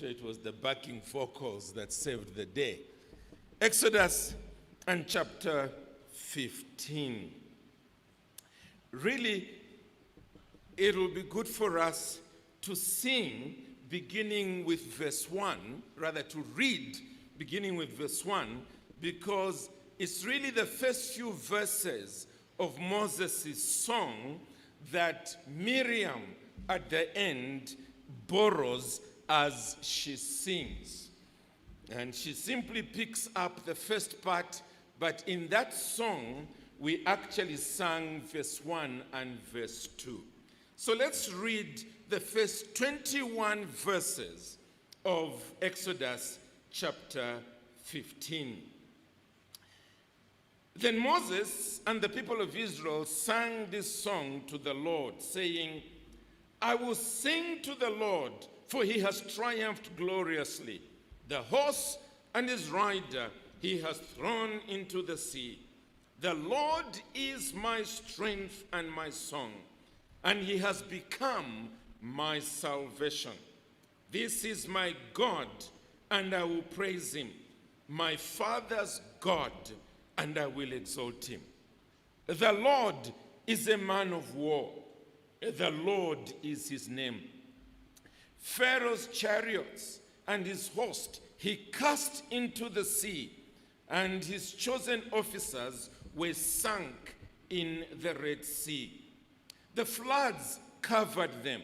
sure it was the backing vocals that saved the day. Exodus and chapter 15. Really, it will be good for us to sing beginning with verse 1, rather to read beginning with verse 1, because it's really the first few verses of Moses' song that Miriam at the end borrows as she sings. And she simply picks up the first part, but in that song, we actually sang verse 1 and verse 2. So let's read the first 21 verses of Exodus chapter 15. Then Moses and the people of Israel sang this song to the Lord, saying, I will sing to the Lord, for he has triumphed gloriously. The horse and his rider he has thrown into the sea. The Lord is my strength and my song, and he has become my salvation. This is my God, and I will praise him, my father's God, and I will exalt him. The Lord is a man of war. The Lord is his name. Pharaoh's chariots and his host he cast into the sea, and his chosen officers were sunk in the Red Sea. The floods covered them.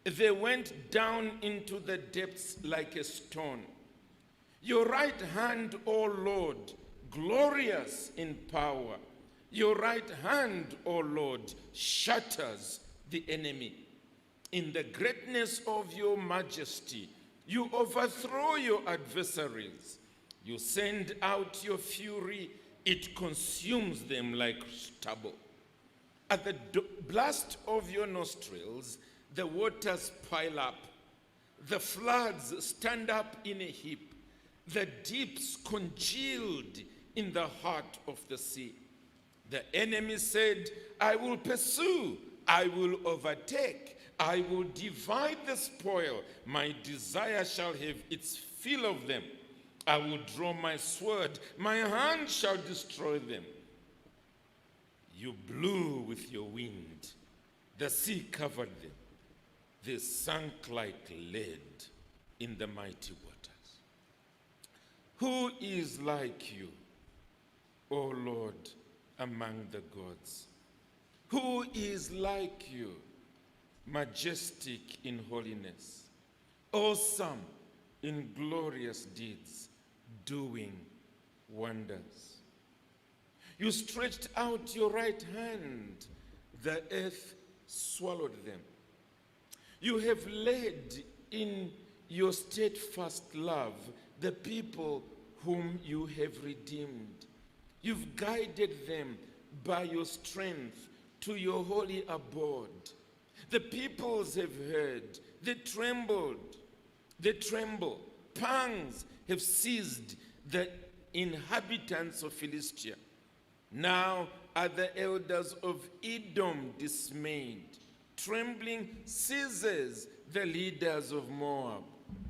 They went down into the depths like a stone. Your right hand, O Lord, glorious in power. Your right hand, O Lord, shatters the enemy. In the greatness of your majesty, you overthrow your adversaries. You send out your fury, it consumes them like stubble. At the blast of your nostrils, the waters pile up. The floods stand up in a heap. The deeps congealed in the heart of the sea. The enemy said, I will pursue, I will overtake, I will divide the spoil. My desire shall have its fill of them. I will draw my sword, my hand shall destroy them. You blew with your wind, the sea covered them. They sank like lead in the mighty waters. Who is like you, O Lord, among the gods? Who is like you, majestic in holiness, awesome in glorious deeds, doing wonders? You stretched out your right hand, the earth swallowed them. You have led in your steadfast love the people whom you have redeemed. You've guided them by your strength to your holy abode. The peoples have heard, they tremble. Pangs have seized the inhabitants of Philistia. Now are the elders of Edom dismayed. Trembling seizes the leaders of Moab.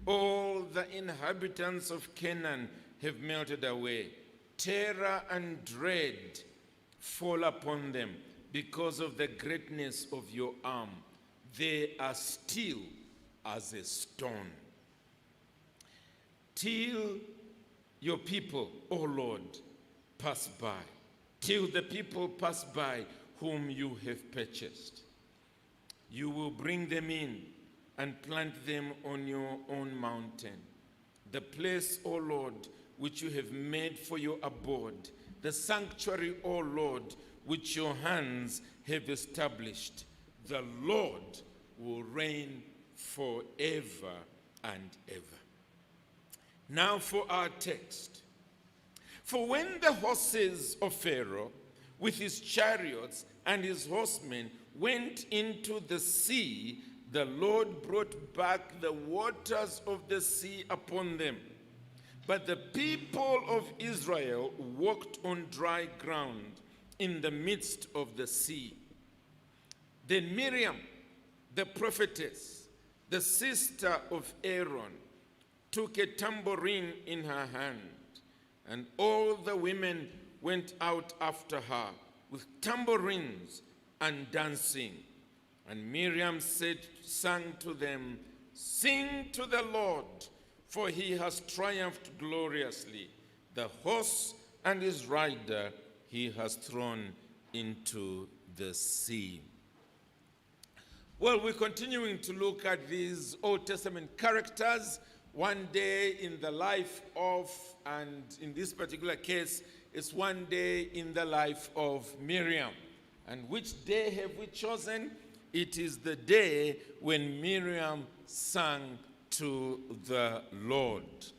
All the inhabitants of Canaan have melted away. Terror and dread fall upon them because of the greatness of your arm. They are still as a stone. Till your people, O Lord, pass by. Till the people pass by whom you have purchased. You will bring them in and plant them on your own mountain. The place, O Lord, which you have made for your abode. The sanctuary, O Lord, which your hands have established. The Lord will reign forever and ever. Now for our text. For when the horses of Pharaoh with his chariots and his horsemen went into the sea, the Lord brought back the waters of the sea upon them. But the people of Israel walked on dry ground in the midst of the sea. Then Miriam, the prophetess, the sister of Aaron, took a tambourine in her hand, and all the women went out after her with tambourines and dancing. And Miriam sang to them, "Sing to the Lord, for he has triumphed gloriously. The horse and his rider he has thrown into the sea." Well, we're continuing to look at these Old Testament characters, one day in the life of, and in this particular case, it's one day in the life of Miriam. And which day have we chosen? It is the day when Miriam sang to the Lord.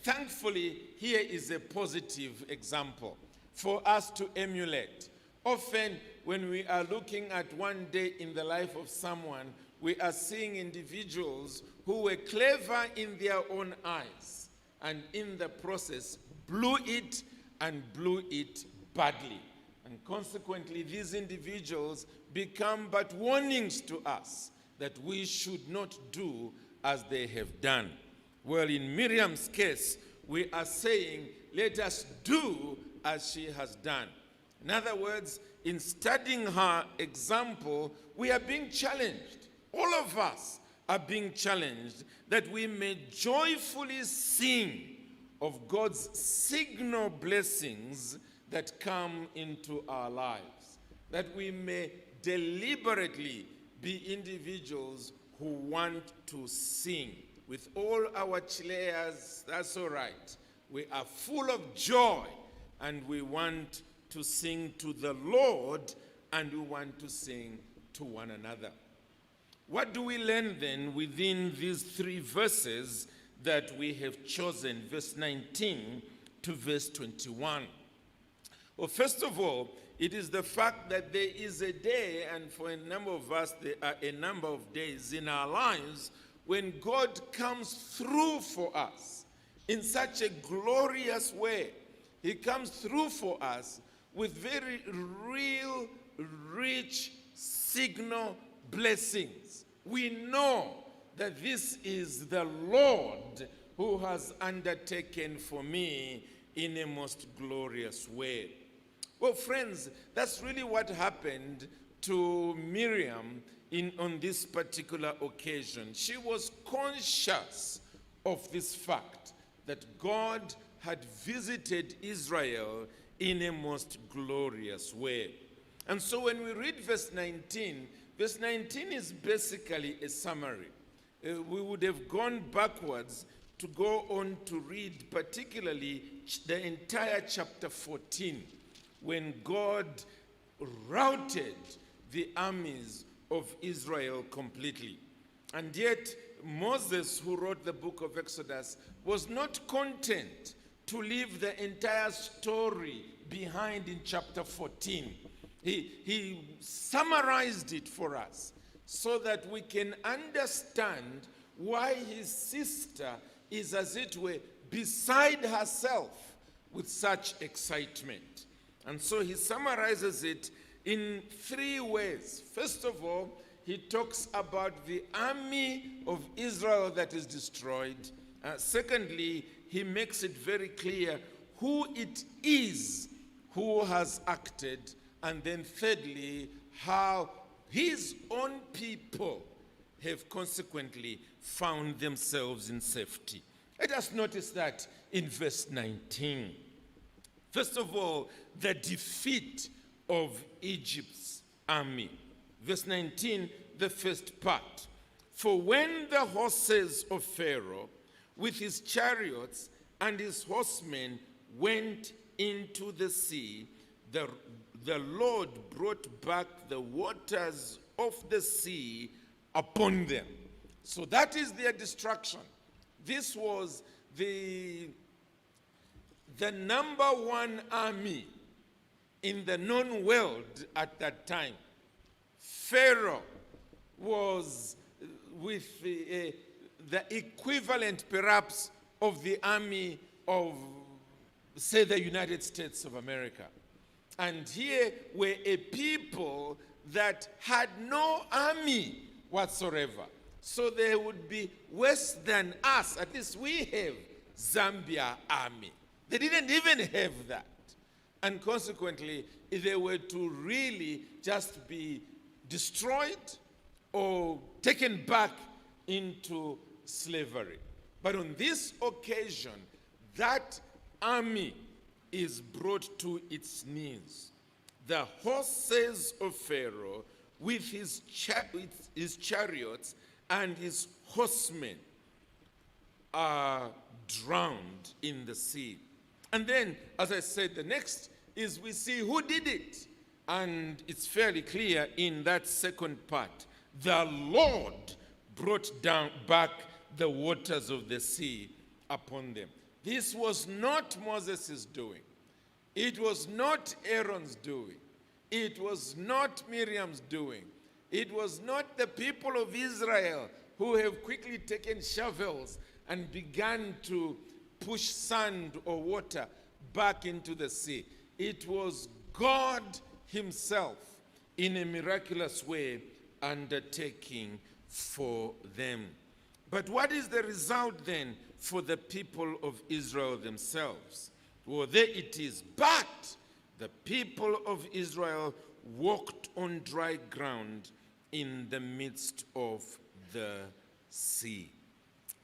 Thankfully, here is a positive example for us to emulate. Often, when we are looking at one day in the life of someone, we are seeing individuals who were clever in their own eyes, and in the process blew it badly. And consequently, these individuals become but warnings to us that we should not do as they have done. Well, in Miriam's case, we are saying, let us do as she has done. In other words, in studying her example, we are being challenged. All of us are being challenged that we may joyfully sing of God's signal blessings that come into our lives, that we may deliberately be individuals who want to sing. With all our chileas, that's all right. We are full of joy, and we want to sing to the Lord, and we want to sing to one another. What do we learn then within these three verses that we have chosen, verse 19 to verse 21? Well, first of all, it is the fact that there is a day, and for a number of us, there are a number of days in our lives when God comes through for us in such a glorious way. He comes through for us with very real, rich signal blessings. We know that this is the Lord who has undertaken for me in a most glorious way. Well, friends, that's really what happened to Miriam on this particular occasion. She was conscious of this fact that God had visited Israel in a most glorious way. And so when we read verse 19 is basically a summary. We would have gone backwards to go on to read particularly the entire chapter 14, when God routed the armies of Israel completely. And yet, Moses, who wrote the book of Exodus, was not content to leave the entire story behind in chapter 14. He summarized it for us so that we can understand why his sister is, as it were, beside herself with such excitement. And so he summarizes it in three ways. First of all, he talks about the army of Israel that is destroyed. Secondly, he makes it very clear who it is who has acted. And then thirdly, how his own people have consequently found themselves in safety. Let us notice that in verse 19. First of all, the defeat of Egypt's army. Verse 19, the first part. For when the horses of Pharaoh with his chariots and his horsemen went into the sea, the Lord brought back the waters of the sea upon them. So that is their destruction. This was the number one army in the known world at that time. Pharaoh was with the equivalent, perhaps, of the army of, say, the United States of America. And here were a people that had no army whatsoever. So they would be worse than us. At least we have Zambia army. They didn't even have that. And consequently, if they were to really just be destroyed or taken back into slavery. But on this occasion, that army is brought to its knees. The horses of Pharaoh with his chariots and his horsemen are drowned in the sea. And then, as I said, the next is we see who did it. And it's fairly clear in that second part. The Lord brought back the waters of the sea upon them. This was not Moses' doing. It was not Aaron's doing. It was not Miriam's doing. It was not the people of Israel who have quickly taken shovels and began to push sand or water back into the sea. It was God himself in a miraculous way undertaking for them. But what is the result then for the people of Israel themselves? Well, there it is. But the people of Israel walked on dry ground in the midst of the sea.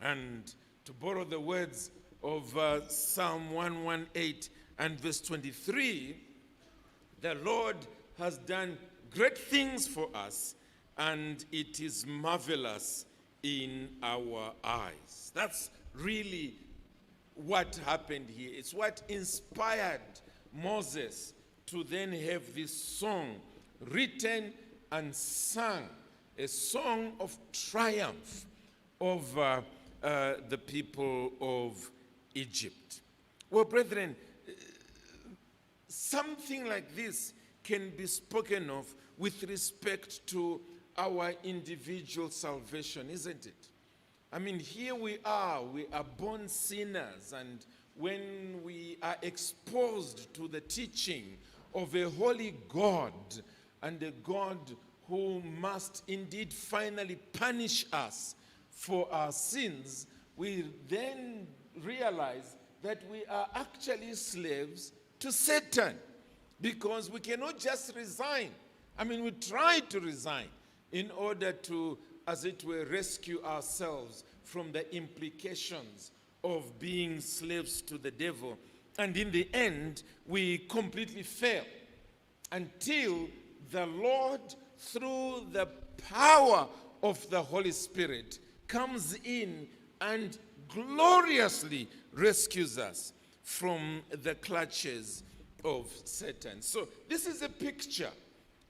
And to borrow the words of Psalm 118 and verse 23, the Lord has done great things for us, and it is marvelous in our eyes. That's really what happened here. It's what inspired Moses to then have this song written and sung, a song of triumph over the people of Egypt. Well, brethren, something like this can be spoken of with respect to our individual salvation, isn't it? I mean, here we are born sinners, and when we are exposed to the teaching of a holy God, and a God who must indeed finally punish us for our sins, we then realize that we are actually slaves to Satan, because we cannot just resign. I mean, we try to resign in order to, as it were, rescue ourselves from the implications of being slaves to the devil. And in the end, we completely fail until the Lord, through the power of the Holy Spirit, comes in and gloriously rescues us from the clutches of Satan. So this is a picture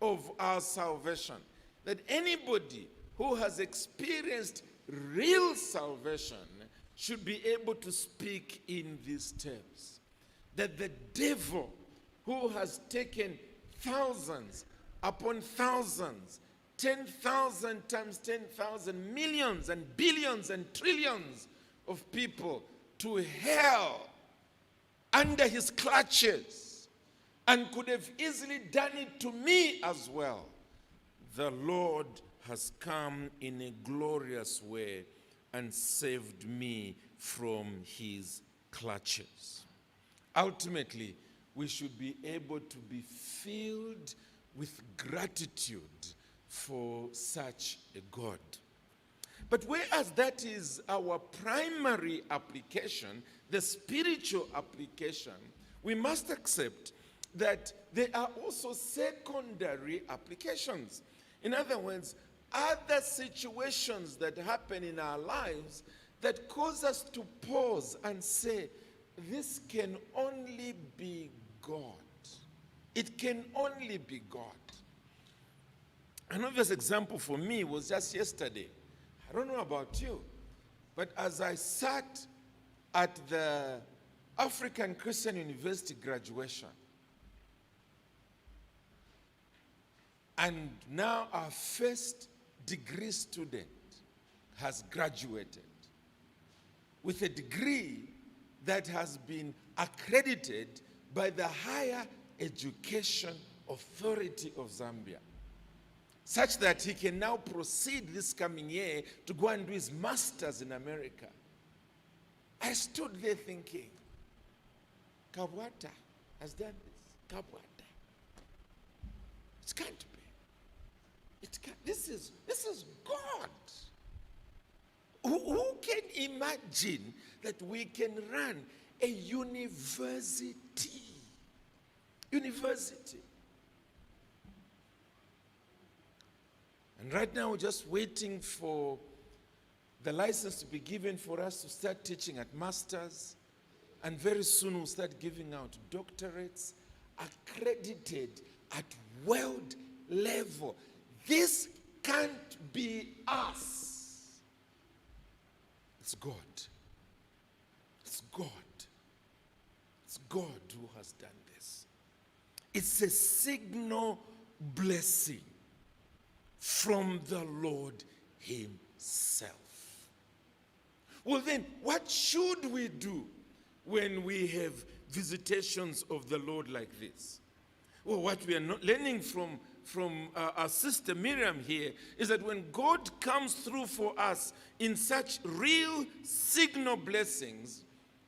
of our salvation, that anybody who has experienced real salvation should be able to speak in these terms. That the devil, who has taken thousands upon thousands, 10,000 times 10,000, millions and billions and trillions of people to hell under his clutches, and could have easily done it to me as well, the Lord has come in a glorious way and saved me from his clutches. Ultimately, we should be able to be filled with gratitude for such a God. But whereas that is our primary application, the spiritual application, we must accept that there are also secondary applications. In other words, other situations that happen in our lives that cause us to pause and say, this can only be God. It can only be God. An obvious example for me was just yesterday. I don't know about you, but as I sat at the African Christian University graduation, and now our first degree student has graduated with a degree that has been accredited by the Higher Education Authority of Zambia. such that he can now proceed this coming year to go and do his master's in America. I stood there thinking, Kabwata has done this. Kabwata. It can't be. It can't. This is God. Who can imagine that we can run a university? University. And right now we're just waiting for the license to be given for us to start teaching at masters. And very soon we'll start giving out doctorates accredited at world level. This can't be us. It's God. It's God. It's God who has done this. It's a signal blessing from the Lord himself. Well then, what should we do when we have visitations of the Lord like this? Well, what we are not learning from our sister Miriam here is that when God comes through for us in such real signal blessings,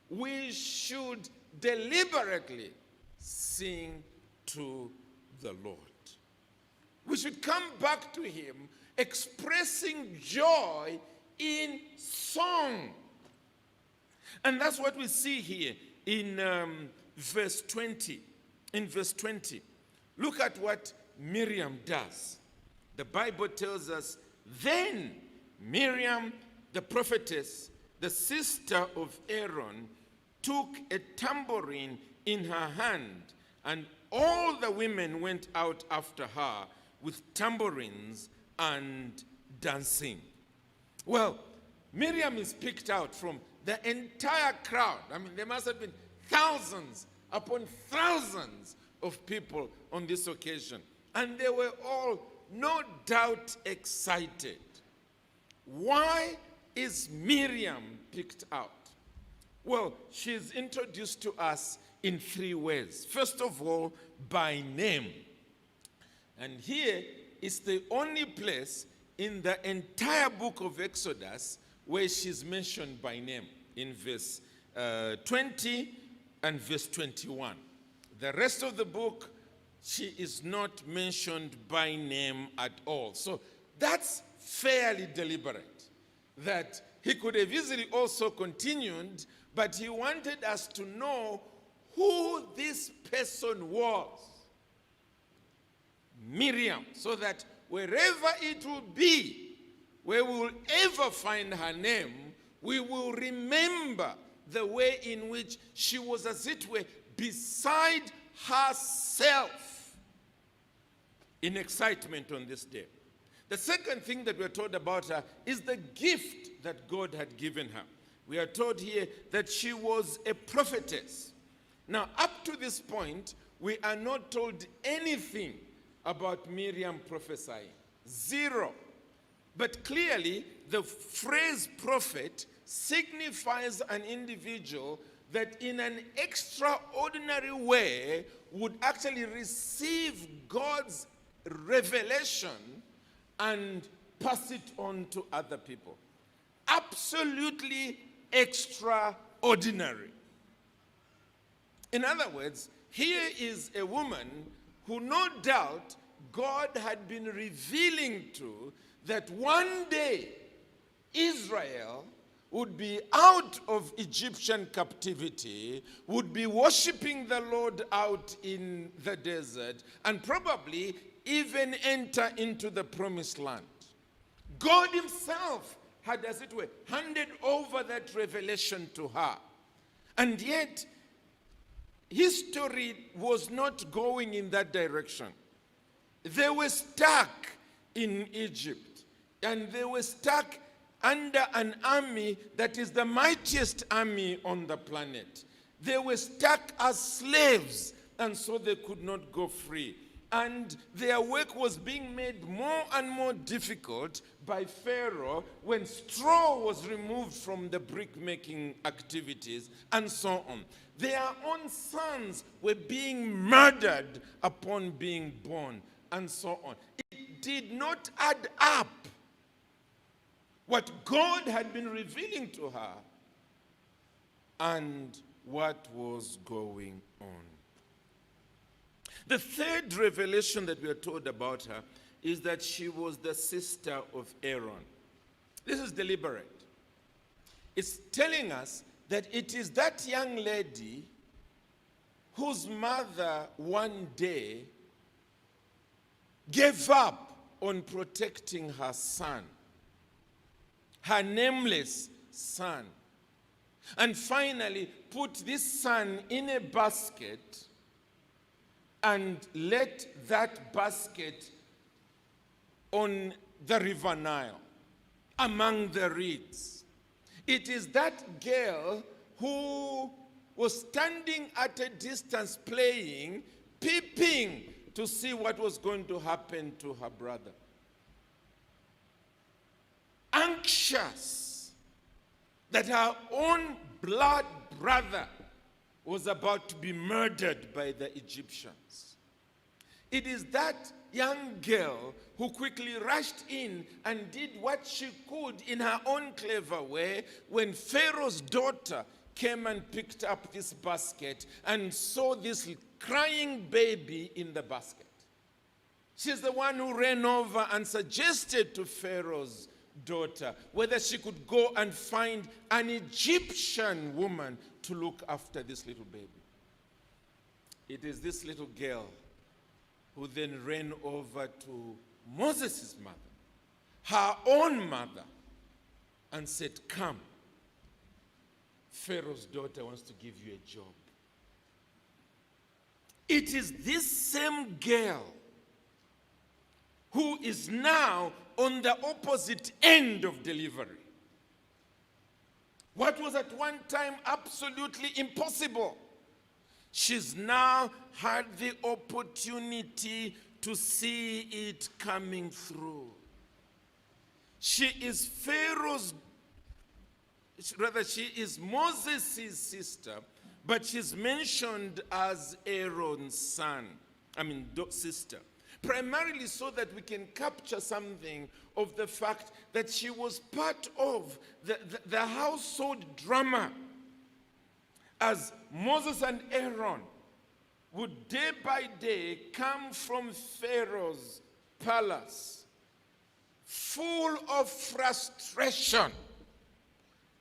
we should deliberately sing to the Lord. We should come back to him expressing joy in song. And that's what we see here in verse 20. In verse 20, look at what Miriam does. The Bible tells us, then Miriam, the prophetess, the sister of Aaron, took a tambourine in her hand, and all the women went out after her with tambourines and dancing. Well, Miriam is picked out from the entire crowd. I mean, there must have been thousands upon thousands of people on this occasion. And they were all, no doubt, excited. Why is Miriam picked out? Well, she's introduced to us in three ways. First of all, by name. And here is the only place in the entire book of Exodus where she's mentioned by name, in verse 20 and verse 21. The rest of the book, she is not mentioned by name at all. So that's fairly deliberate. That he could have easily also continued, but he wanted us to know who this person was. Miriam, so that wherever it will be, where we will ever find her name, we will remember the way in which she was, as it were, beside herself in excitement on this day. The second thing that we're told about her is the gift that God had given her. We are told here that she was a prophetess. Now, up to this point, we are not told anything about Miriam prophesying. Zero. But clearly, the phrase prophet signifies an individual that in an extraordinary way would actually receive God's revelation and pass it on to other people. Absolutely extraordinary. In other words, here is a woman who no doubt God had been revealing to that one day Israel would be out of Egyptian captivity, would be worshiping the Lord out in the desert, and probably even enter into the promised land. God himself had, as it were, handed over that revelation to her. And yet, history was not going in that direction. They were stuck in Egypt, and they were stuck under an army that is the mightiest army on the planet. They were stuck as slaves, and so they could not go free. And their work was being made more and more difficult by Pharaoh when straw was removed from the brick-making activities, and so on. Their own sons were being murdered upon being born, and so on. It did not add up. What God had been revealing to her and what was going on. The third revelation that we are told about her is that she was the sister of Aaron. This is deliberate. It's telling us that it is that young lady whose mother one day gave up on protecting her son, her nameless son, and finally put this son in a basket and let that basket on the river Nile among the reeds. It is that girl who was standing at a distance playing, peeping to see what was going to happen to her brother. Anxious that her own blood brother was about to be murdered by the Egyptians. It is that young girl who quickly rushed in and did what she could in her own clever way when Pharaoh's daughter came and picked up this basket and saw this crying baby in the basket. She's the one who ran over and suggested to Pharaoh's daughter whether she could go and find an Egyptian woman to look after this little baby. It is this little girl who then ran over to Moses' mother, her own mother, and said, "Come, Pharaoh's daughter wants to give you a job." It is this same girl who is now on the opposite end of delivery. What was at one time absolutely impossible, she's now had the opportunity to see it coming through. She is she is Moses' sister, but she's mentioned as Aaron's sister. Primarily so that we can capture something of the fact that she was part of the household drama, as Moses and Aaron would day by day come from Pharaoh's palace full of frustration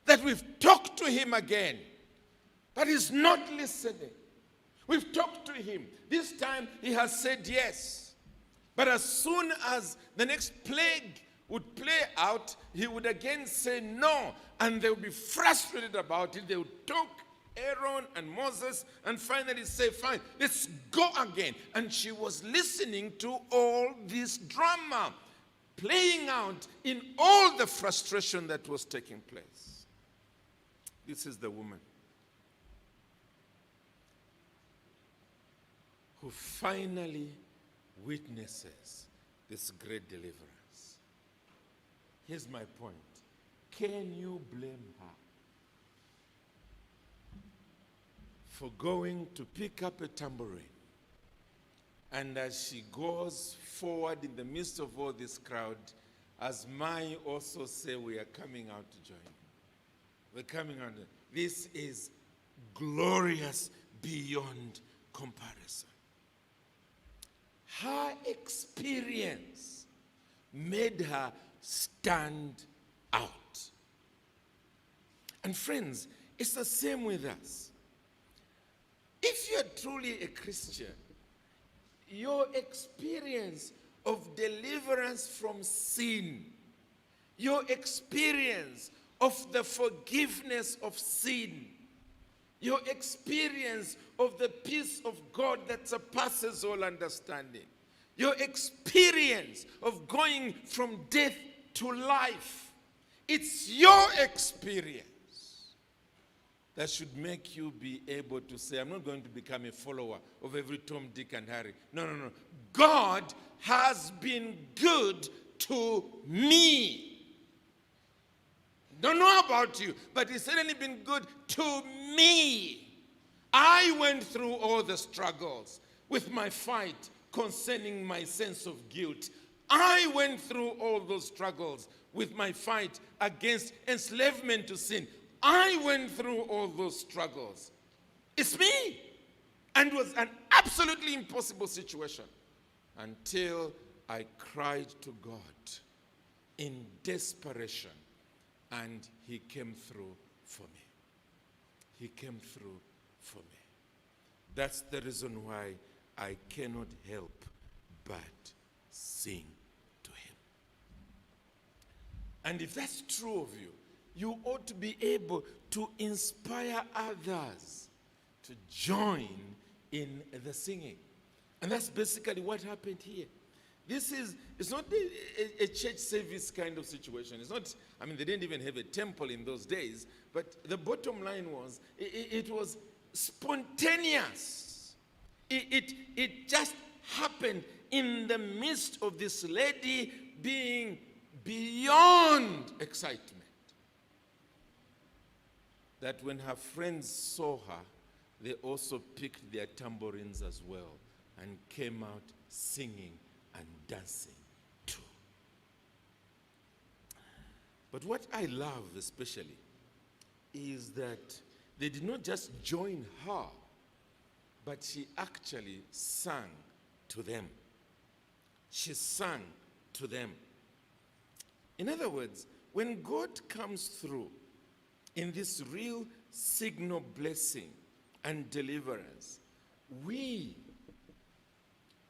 that we've talked to him again, but he's not listening. We've talked to him. This time he has said yes. But as soon as the next plague would play out, he would again say no, and they would be frustrated about it. They would talk Aaron and Moses and finally say, "Fine, let's go again." And she was listening to all this drama playing out in all the frustration that was taking place. This is the woman who finally witnesses this great deliverance. Here's my point. Can you blame her for going to pick up a tambourine, and as she goes forward in the midst of all this crowd, as Mai also say, "We are coming out to join you. We're coming out." This is glorious beyond comparison. Her experience made her stand out. And friends, it's the same with us. If you're truly a Christian, your experience of deliverance from sin, your experience of the forgiveness of sin, your experience of the peace of God that surpasses all understanding, your experience of going from death to life, it's your experience that should make you be able to say, "I'm not going to become a follower of every Tom, Dick, and Harry." No. God has been good to me. Don't know about you, but he's certainly been good to me. I went through all the struggles with my fight concerning my sense of guilt. I went through all those struggles with my fight against enslavement to sin. I went through all those struggles. It's me. And it was an absolutely impossible situation until I cried to God in desperation, and he came through for me. He came through for me. That's the reason why I cannot help but sing to him. And if that's true of you, you ought to be able to inspire others to join in the singing. And that's basically what happened here. It's not a church service kind of situation. It's not, they didn't even have a temple in those days, but the bottom line was, it was spontaneous. It just happened in the midst of this lady being beyond excitement. That when her friends saw her, they also picked their tambourines as well and came out singing and dancing too. But what I love especially is that they did not just join her, but she actually sang to them. She sang to them. In other words, when God comes through in this real signal blessing and deliverance, we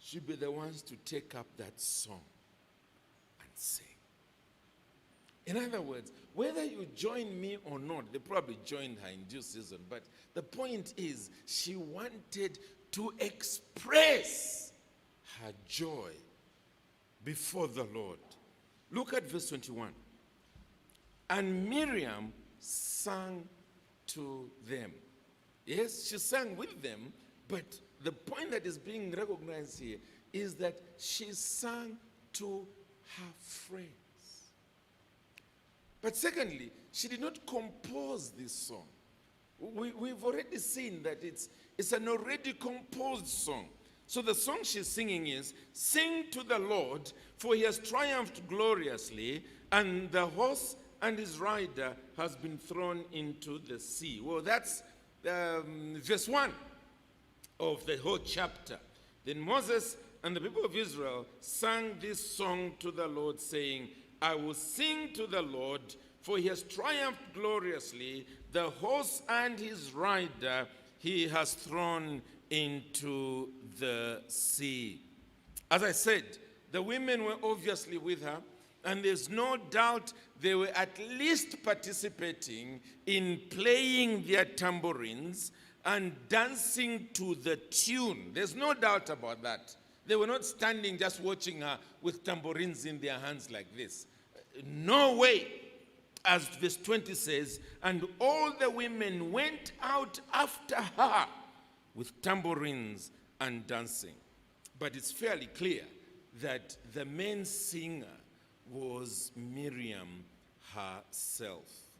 should be the ones to take up that song and sing. In other words, whether you join me or not, they probably joined her in due season, but the point is, she wanted to express her joy before the Lord. Look at verse 21. And Miriam sang to them. Yes, she sang with them, but the point that is being recognized here is that she sang to her friends. But secondly, she did not compose this song. We've already seen that it's an already composed song. So the song she's singing is, "Sing to the Lord, for he has triumphed gloriously, and the horse and his rider has been thrown into the sea." Well, that's verse 1 of the whole chapter. Then Moses and the people of Israel sang this song to the Lord, saying, "I will sing to the Lord, for he has triumphed gloriously. The horse and his rider he has thrown into the sea." As I said, the women were obviously with her, and there's no doubt they were at least participating in playing their tambourines and dancing to the tune. There's no doubt about that. They were not standing just watching her with tambourines in their hands like this. No way. As verse 20 says, "And all the women went out after her with tambourines and dancing." But it's fairly clear that the main singer was Miriam herself.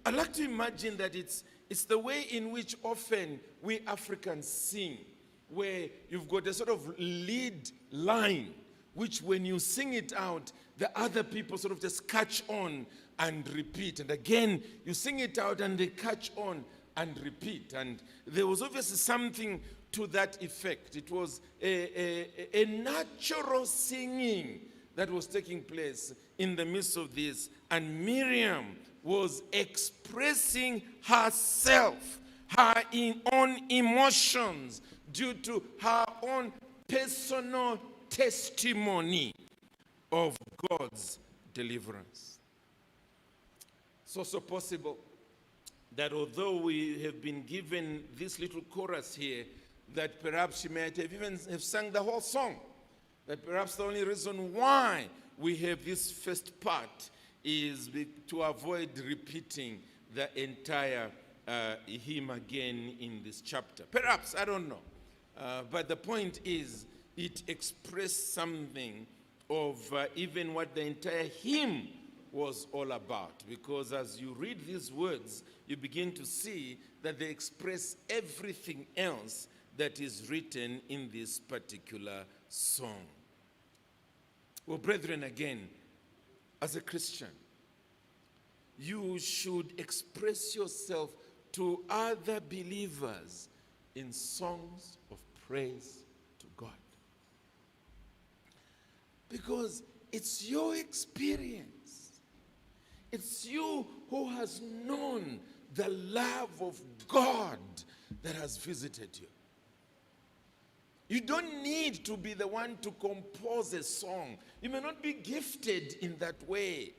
I like to imagine that it's the way in which often we Africans sing, where you've got a sort of lead line, which when you sing it out, the other people sort of just catch on and repeat. And again, you sing it out and they catch on and repeat. And there was obviously something to that effect. It was a natural singing that was taking place in the midst of this. And Miriam was expressing herself, her own emotions, due to her own personal testimony of God's deliverance. It's also possible that although we have been given this little chorus here, that perhaps she might have even have sung the whole song. That perhaps the only reason why we have this first part is to avoid repeating the entire hymn again in this chapter. Perhaps, I don't know. But the point is, it expressed something of even what the entire hymn was all about. Because as you read these words, you begin to see that they express everything else that is written in this particular song. Well, brethren, again, as a Christian, you should express yourself to other believers in songs of praise to God. Because it's your experience. It's you who has known the love of God that has visited you. You don't need to be the one to compose a song. You may not be gifted in that way.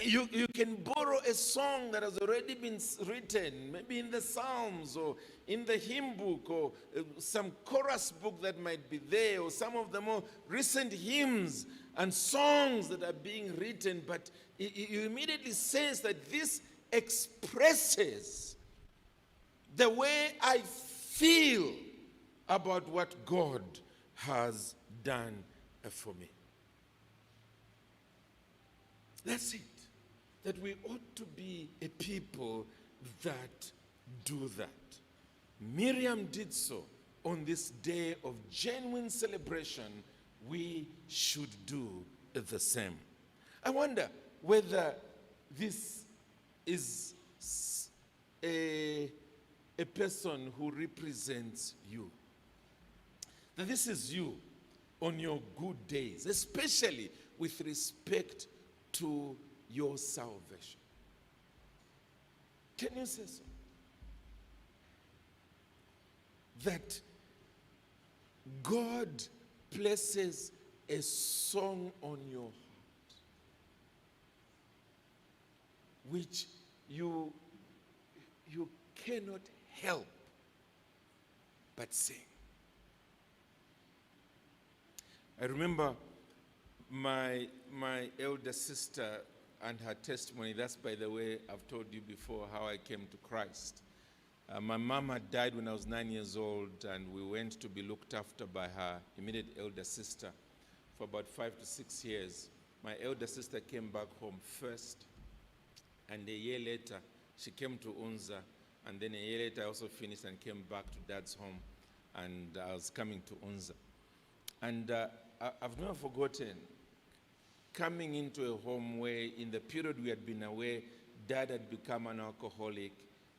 You can borrow a song that has already been written, maybe in the Psalms or in the hymn book or some chorus book that might be there, or some of the more recent hymns and songs that are being written, but you immediately sense that this expresses the way I feel about what God has done for me. That's it. That we ought to be a people that do that. Miriam did so. On this day of genuine celebration, we should do the same. I wonder whether this is a person who represents you. That this is you on your good days, especially with respect to your salvation. Can you say so? That God places a song on your heart which you cannot help but sing. I remember my elder sister and her testimony. That's, by the way, I've told you before how I came to Christ. My mom had died when I was 9 years old, and we went to be looked after by her immediate elder sister for about 5 to 6 years. My elder sister came back home first, and a year later, she came to Unza, and then a year later, I also finished and came back to Dad's home, and I was coming to Unza. And I've never forgotten coming into a home where in the period we had been away, Dad had become an alcoholic.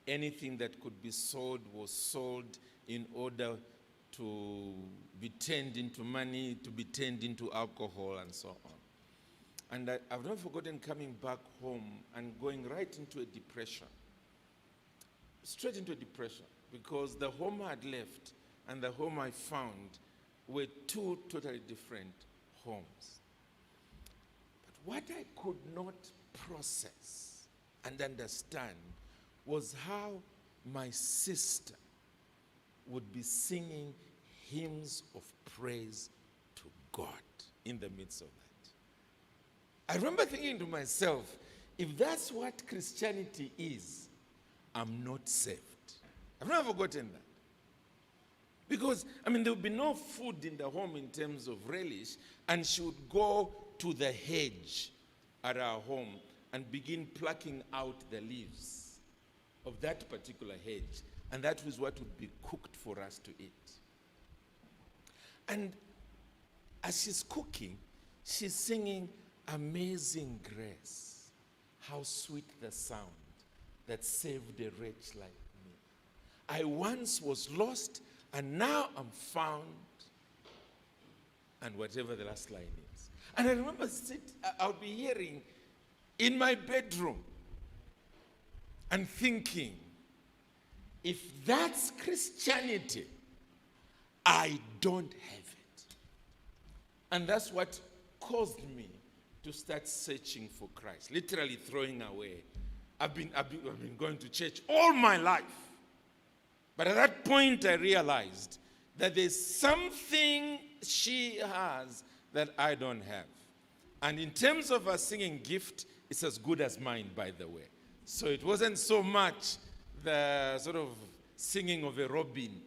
Anything that could be sold was sold in order to be turned into money, to be turned into alcohol, and so on. And I've never forgotten coming back home and going right into a depression. Straight into a depression, because the home I had left and the home I found were two totally different homes. What I could not process and understand was how my sister would be singing hymns of praise to God in the midst of that. I remember thinking to myself, if that's what Christianity is, I'm not saved. I've never forgotten that. Because, there would be no food in the home in terms of relish, and she would go to the hedge at our home and begin plucking out the leaves of that particular hedge. And that was what would be cooked for us to eat. And as she's cooking, she's singing Amazing Grace. How sweet the sound that saved a wretch like me. I once was lost, and now I'm found. And whatever the last line is. And I remember I'll be hearing in my bedroom and thinking, if that's Christianity, I don't have it. And that's what caused me to start searching for Christ, literally throwing away. I've been going to church all my life. But at that point, I realized that there's something she has that I don't have. And in terms of her singing gift, it's as good as mine, by the way. So it wasn't so much the sort of singing of a robin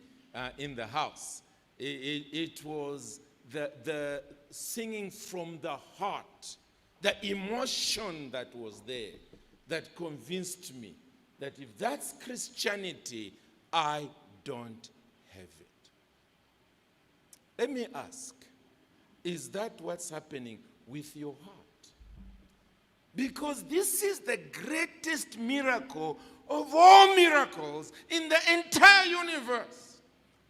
in the house. It was the singing from the heart, the emotion that was there that convinced me that if that's Christianity, I don't have it. Let me ask, Is that what's happening with your heart? Because this is the greatest miracle of all miracles in the entire universe.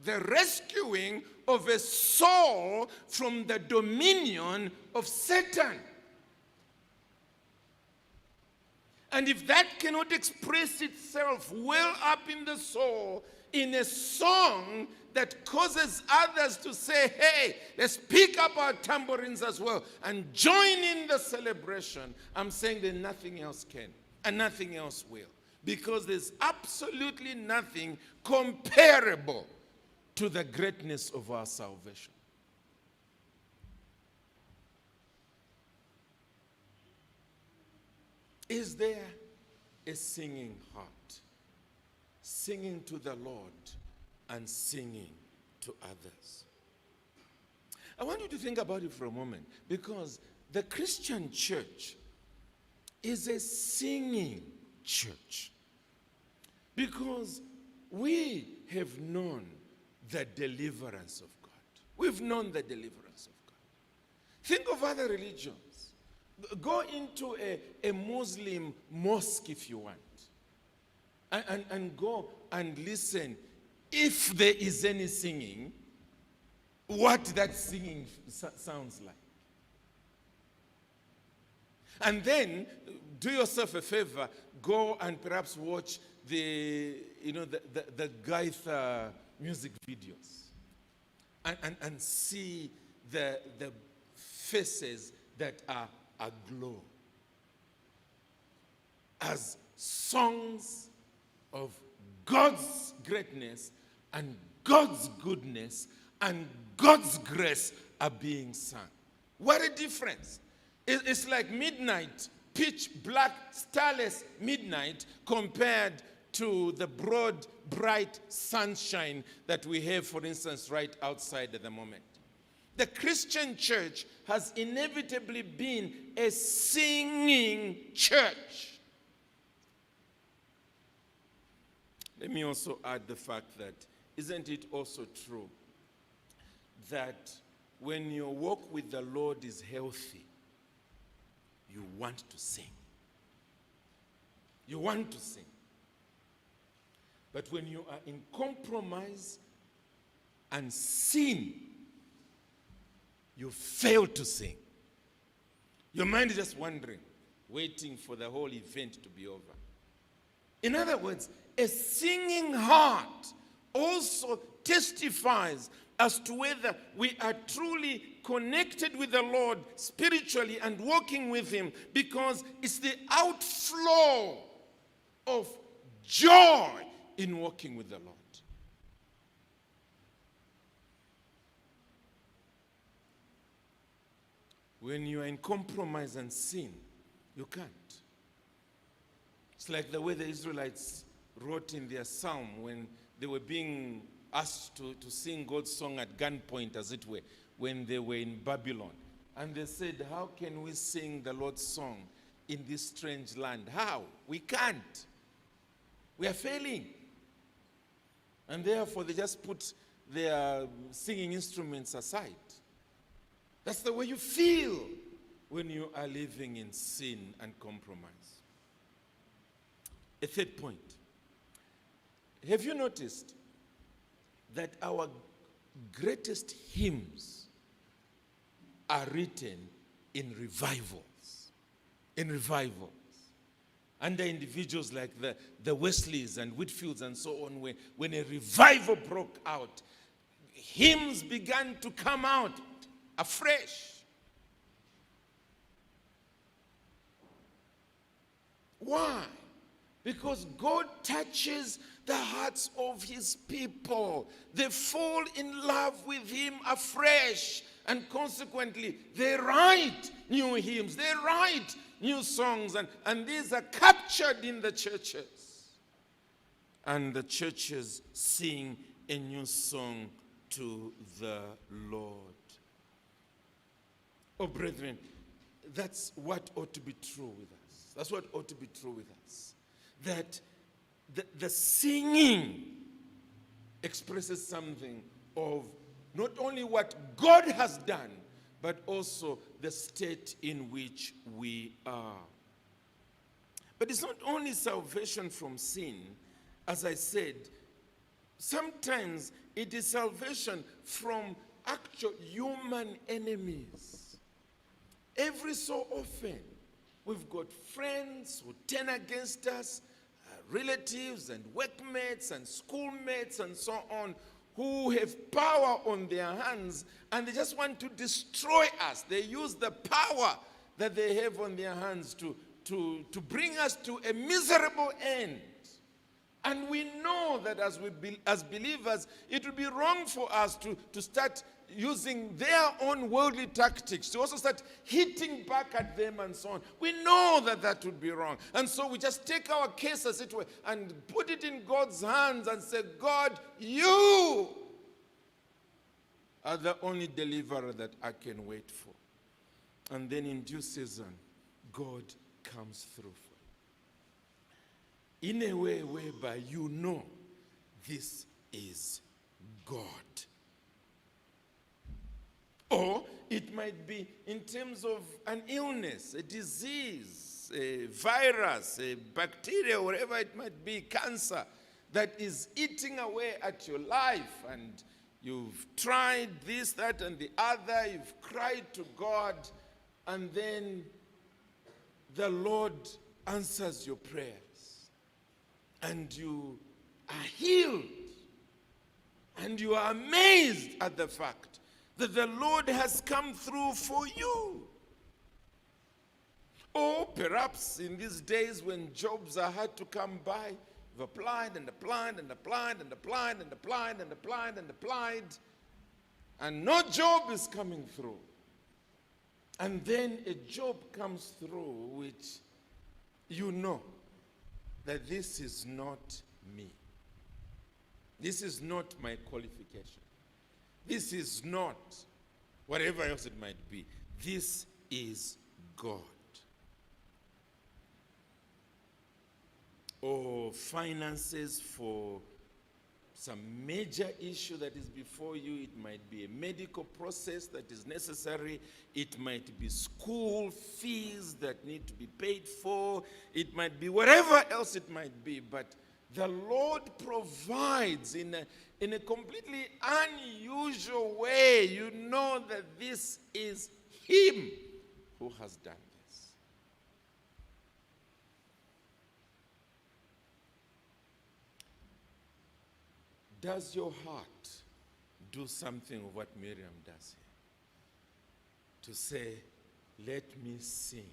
The rescuing of a soul from the dominion of Satan. And if that cannot express itself well up in the soul in a song that causes others to say, hey, let's pick up our tambourines as well and join in the celebration, I'm saying that nothing else can and nothing else will. Because there's absolutely nothing comparable to the greatness of our salvation. Is there a singing heart? Singing to the Lord and singing to others. I want you to think about it for a moment, because the Christian church is a singing church. Because we have known the deliverance of God. We've known the deliverance of God. Think of other religions. Go into a Muslim mosque if you want. And go and listen. If there is any singing, what that singing sounds like. And then do yourself a favor, go and perhaps watch the Gaitha music videos. And see the faces that are aglow as songs of God's greatness and God's goodness and God's grace are being sung. What a difference. It's like midnight, pitch black, starless midnight compared to the broad, bright sunshine that we have, for instance, right outside at the moment. The Christian church has inevitably been a singing church. Let me also add the fact that, isn't it also true that when your walk with the Lord is healthy, you want to sing? You want to sing. But when you are in compromise and sin, you fail to sing. Your mind is just wandering, waiting for the whole event to be over. In other words, a singing heart also testifies as to whether we are truly connected with the Lord spiritually and walking with Him, because it's the outflow of joy in walking with the Lord. When you are in compromise and sin, you can't. It's like the way the Israelites wrote in their psalm when they were being asked to sing God's song at gunpoint, as it were, when they were in Babylon. And they said, how can we sing the Lord's song in this strange land? How? We can't. We are failing. And therefore, they just put their singing instruments aside. That's the way you feel when you are living in sin and compromise. A third point. Have you noticed that our greatest hymns are written in revivals? In revivals. Under individuals like the Wesleys and Whitfields and so on, when a revival broke out, hymns began to come out afresh. Why? Because God touches the hearts of His people. They fall in love with Him afresh. And consequently, they write new hymns. They write new songs. And these are captured in the churches. And the churches sing a new song to the Lord. Oh, brethren, that's what ought to be true with us. That's what ought to be true with us. That the singing expresses something of not only what God has done, but also the state in which we are. But it's not only salvation from sin. As I said, sometimes it is salvation from actual human enemies. Every so often, we've got friends who turn against us, relatives and workmates and schoolmates and so on, who have power on their hands and they just want to destroy us. They use the power that they have on their hands to bring us to a miserable end. And we know that as believers, it would be wrong for us to start using their own worldly tactics, to also start hitting back at them and so on. We know that that would be wrong. And so we just take our case, as it were, and put it in God's hands and say, God, you are the only deliverer that I can wait for. And then in due season, God comes through for you. In a way whereby you know this is God. Or it might be in terms of an illness, a disease, a virus, a bacteria, whatever it might be, cancer, that is eating away at your life. And you've tried this, that, and the other. You've cried to God. And then the Lord answers your prayers. And you are healed. And you are amazed at the fact that the Lord has come through for you. Or perhaps in these days when jobs are hard to come by, you've applied and applied and applied and applied and applied and applied and applied, and no job is coming through. And then a job comes through which you know that this is not me. This is not my qualification. This is not whatever else it might be. This is God. Or finances for some major issue that is before you. It might be a medical process that is necessary. It might be school fees that need to be paid for. It might be whatever else it might be. But the Lord provides in a completely unusual way. You know that this is Him who has done this. Does your heart do something of what Miriam does here? To say, let me sing.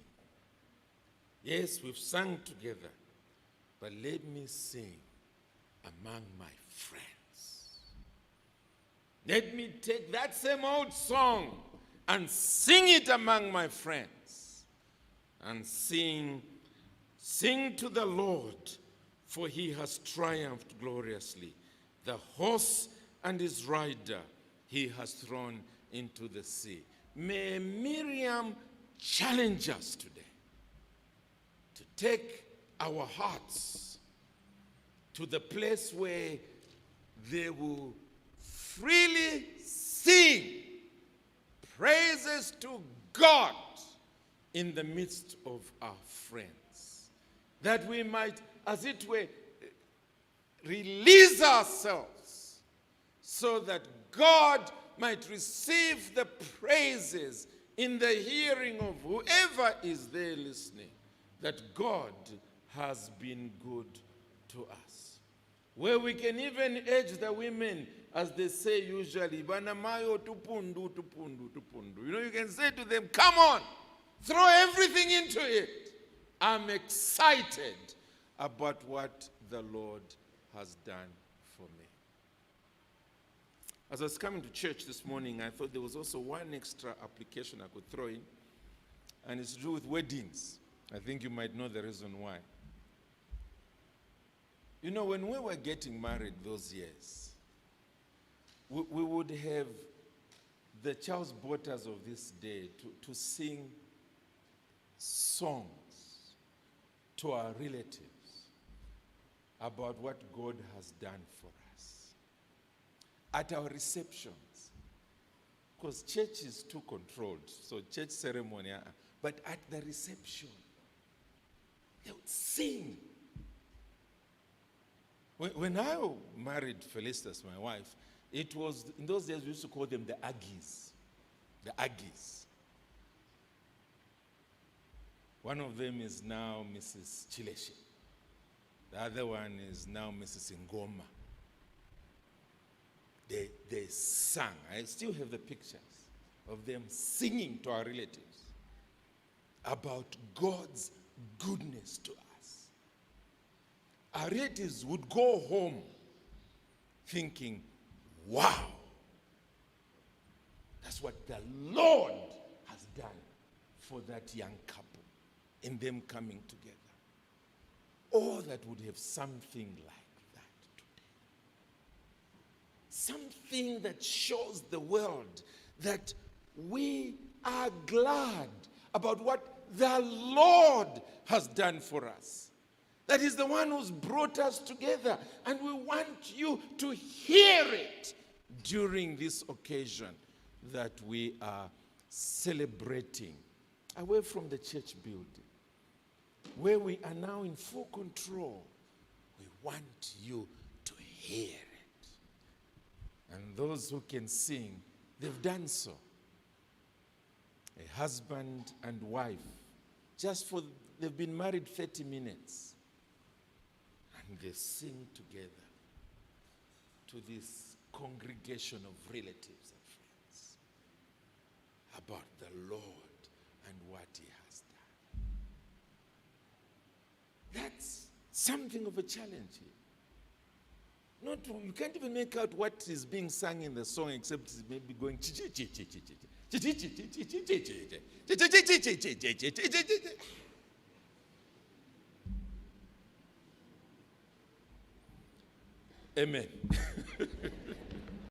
Yes, we've sung together, but let me sing among my friends. Let me take that same old song and sing it among my friends. And sing to the Lord, for He has triumphed gloriously. The horse and his rider He has thrown into the sea. May Miriam challenge us today to take our hearts to the place where they will freely sing praises to God in the midst of our friends. That we might, as it were, release ourselves so that God might receive the praises in the hearing of whoever is there listening, that God has been good to us. Where we can even urge the women, as they say usually, "Banamayo tupundu, tupundu, tupundu." You can say to them, come on, throw everything into it. I'm excited about what the Lord has done for me. As I was coming to church this morning, I thought there was also one extra application I could throw in, and it's to do with weddings. I think you might know the reason why. When we were getting married those years, we would have the Charles Botters of this day to sing songs to our relatives about what God has done for us. At our receptions, Because church is too controlled. So church ceremony, but at the reception, they would sing. When I married Felicitas, my wife, it was, in those days we used to call them the Aggies. The Aggies. One of them is now Mrs. Chileshe. The other one is now Mrs. Ngoma. They sang. I still have the pictures of them singing to our relatives about God's goodness to us. Our relatives would go home thinking, wow, that's what the Lord has done for that young couple in them coming together. Or that would have something like that today. Something that shows the world that we are glad about what the Lord has done for us. That is the one who's brought us together, and we want you to hear it during this occasion that we are celebrating away from the church building, where we are now in full control. We want you to hear it. And those who can sing, they've done so. A husband and wife, they've been married 30 minutes. And they sing together to this congregation of relatives and friends about the Lord and what he has done. That's something of a challenge here. You can't even make out what is being sung in the song except it's maybe going Amen.